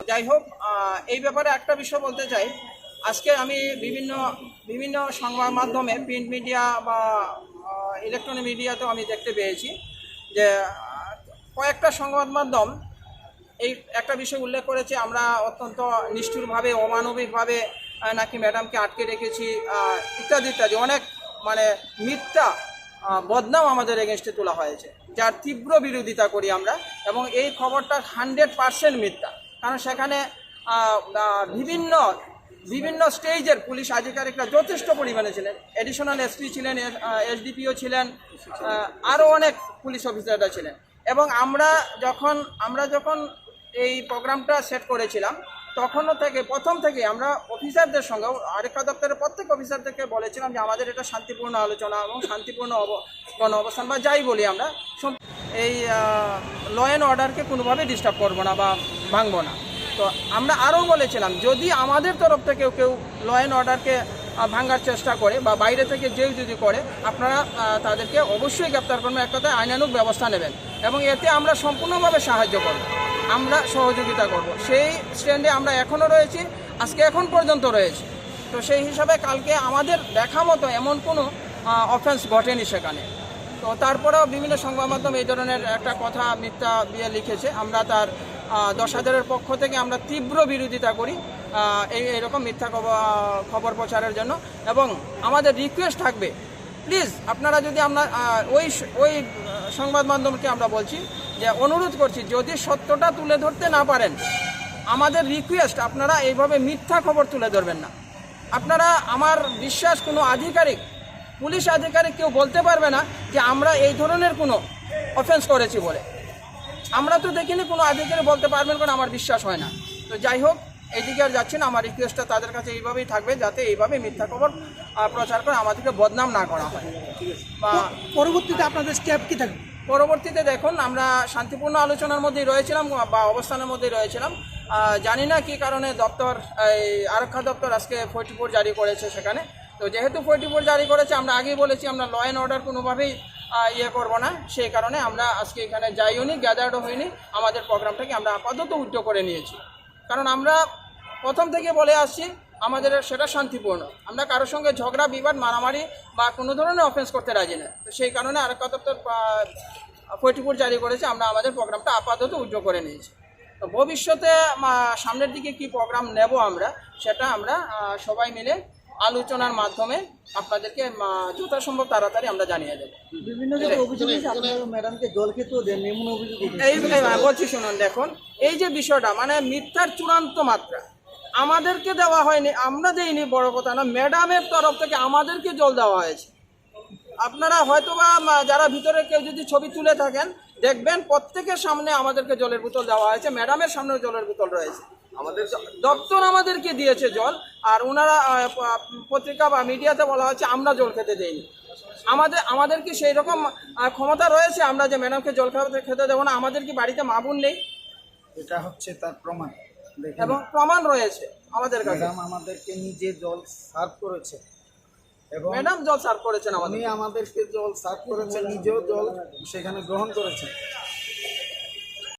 যাই হোক, এই ব্যাপারে একটা বিষয় বলতে চাই। আজকে আমি বিভিন্ন বিভিন্ন সংবাদ মাধ্যমে, প্রিন্ট মিডিয়া বা ইলেকট্রনিক মিডিয়াতেও আমি দেখতে পেয়েছি যে কয়েকটা সংবাদ মাধ্যম এই একটা বিষয় উল্লেখ করেছে, আমরা অত্যন্ত নিষ্ঠুরভাবে, অমানবিকভাবে নাকি ম্যাডামকে আটকে রেখেছি, ইত্যাদি ইত্যাদি অনেক মানে মিথ্যা বদনাম আমাদের এগেনস্টে তোলা হয়েছে, যার তীব্র বিরোধিতা করি আমরা। এবং এই খবরটা 100% মিথ্যা, কারণ সেখানে বিভিন্ন বিভিন্ন স্টেজের পুলিশ আধিকারিকরা যথেষ্ট পরিমাণে ছিলেন। এডিশনাল এসপি ছিলেন, এসডিপিও ছিলেন, আরও অনেক পুলিশ অফিসাররা ছিলেন। এবং আমরা যখন এই প্রোগ্রামটা সেট করেছিলাম, প্রথম থেকে আমরা অফিসারদের সঙ্গে, আরেকটা দপ্তরের প্রত্যেক অফিসারদেরকে বলেছিলাম যে আমাদের এটা শান্তিপূর্ণ আলোচনা এবং শান্তিপূর্ণ গণ অবস্থান বা যাই বলি আমরা, এই ল অ্যান্ড অর্ডারকে কোনোভাবেই ডিস্টার্ব করবো না বা ভাঙবো না। তো আমরা আরও বলেছিলাম, যদি আমাদের তরফ থেকে কেউ ল অ্যান্ড অর্ডারকে ভাঙার চেষ্টা করে বা বাইরে থেকে যদি করে, আপনারা তাদেরকে অবশ্যই গ্রেপ্তার করবেন, এক কথায় আইনানুগ ব্যবস্থা নেবেন এবং এতে আমরা সম্পূর্ণভাবে সাহায্য করব, আমরা সহযোগিতা করব। সেই স্ট্যান্ডে আমরা এখনও রয়েছি, এখন পর্যন্ত রয়েছি। তো সেই হিসাবে কালকে আমাদের দেখা মতো এমন কোনো অফেন্স ঘটেনি সেখানে। তো তারপরেও বিভিন্ন সংবাদ মাধ্যম এই ধরনের একটা কথা মিথ্যা দিয়ে লিখেছে। আমরা তার 10,000-এর পক্ষ থেকে আমরা তীব্র বিরোধিতা করি এইরকম মিথ্যা খবর প্রচারের জন্য। এবং আমাদের রিকোয়েস্ট থাকবে, প্লিজ আপনারা যদি আমরা ওই সংবাদ মাধ্যমকে আমরা বলছি যে অনুরোধ করছি, যদি সত্যটা তুলে ধরতে না পারেন, আমাদের রিকোয়েস্ট আপনারা এইভাবে মিথ্যা খবর তুলে ধরবেন না। আপনারা, আমার বিশ্বাস, কোনো আধিকারিক, পুলিশ আধিকারিক কেউ বলতে পারবে না যে আমরা এই ধরনের কোনো অফেন্স করেছি বলে। আমরা তো দেখিনি কোনো আধিকারিক বলতে পারবেন, কারণ আমার বিশ্বাস হয় না। তো যাই হোক, এইদিকে আর যাচ্ছি না। আমার রিকোয়েস্টটা তাদের কাছে এইভাবেই থাকবে, যাতে এইভাবে মিথ্যা খবর প্রচার করে আমাদেরকে বদনাম না করা হয়। বা পরবর্তীতে আপনাদের স্টেপ কী থাকবে? পরবর্তীতে দেখুন, আমরা শান্তিপূর্ণ আলোচনার মধ্যেই রয়েছিলাম বা অবস্থানের মধ্যেই রয়েছিলাম। জানি না কী কারণে আরক্ষা দপ্তর আজকে 44 জারি করেছে সেখানে। তো যেহেতু 44 জারি করেছে, আমরা আগেই বলেছি আমরা ল অ্যান্ড অর্ডার কোনোভাবেই করবো না। সেই কারণে আমরা আজকে এখানে যাইও নি, গ্যাদার্ডও হইনি। আমাদের প্রোগ্রামটাকে আমরা আপাতত উইথড্র করে নিয়েছি, কারণ আমরা প্রথম থেকে বলে আসছি আমাদের সেটা শান্তিপূর্ণ। আমরা কারোর সঙ্গে ঝগড়া, বিবাদ, মারামারি বা কোনো ধরনের অফেন্স করতে রাজি না। তো সেই কারণে আরক্ষা দপ্তর 44 জারি করেছে, আমরা আমাদের প্রোগ্রামটা আপাতত উইথড্র করে নিয়েছি। তো ভবিষ্যতে সামনের দিকে কি প্রোগ্রাম নেব আমরা, সেটা আমরা সবাই মিলে আলোচনার মাধ্যমে আপনাদেরকে যথাসম্ভব তাড়াতাড়ি আমরা জানিয়ে দেবো। বিভিন্ন জায়গায় অভিযোগ আছে আপনারা ম্যাডামকে জল খেতেও দেন, এমন অভিযোগ বলছি শুনুন। দেখুন, এই যে বিষয়টা মানে মিথ্যার চূড়ান্ত মাত্রা, আমাদেরকে দেওয়া হয়নি, আমরা দেইনি বড় কথা না, ম্যাডামের তরফ থেকে আমাদেরকে জল দেওয়া হয়েছে। আপনারা হয়তোবা যারা ভিতরে কেউ যদি ছবি তুলে থাকেন, দেখবেন প্রত্যেকের সামনে আমাদেরকে জলের বোতল দেওয়া হয়েছে, ম্যাডামের সামনেও জলের বোতল রয়েছে। আমাদের দপ্তর আমাদেরকে দিয়েছে জল, আর ওনারা পত্রিকা বা মিডিয়াতে বলা হচ্ছে আমরা জল খেতে দেইনি। আমাদের কি সেই রকম ক্ষমতা রয়েছে আমরা যে ম্যাডামকে জল খেতে দেবো না? আমাদের কি বাড়িতে মা বোন নেই? এটা হচ্ছে তার প্রমাণ, এবং প্রমাণ রয়েছে আমাদের কাছে। ম্যাডাম আমাদেরকে নিজে জল সার্ভ করেছে এবং ম্যাডাম জল সার্ভ করেছেন, আমাদেরকে জল সার্ভ করেছেন, নিজেও জল সেখানে গ্রহণ করেছেন।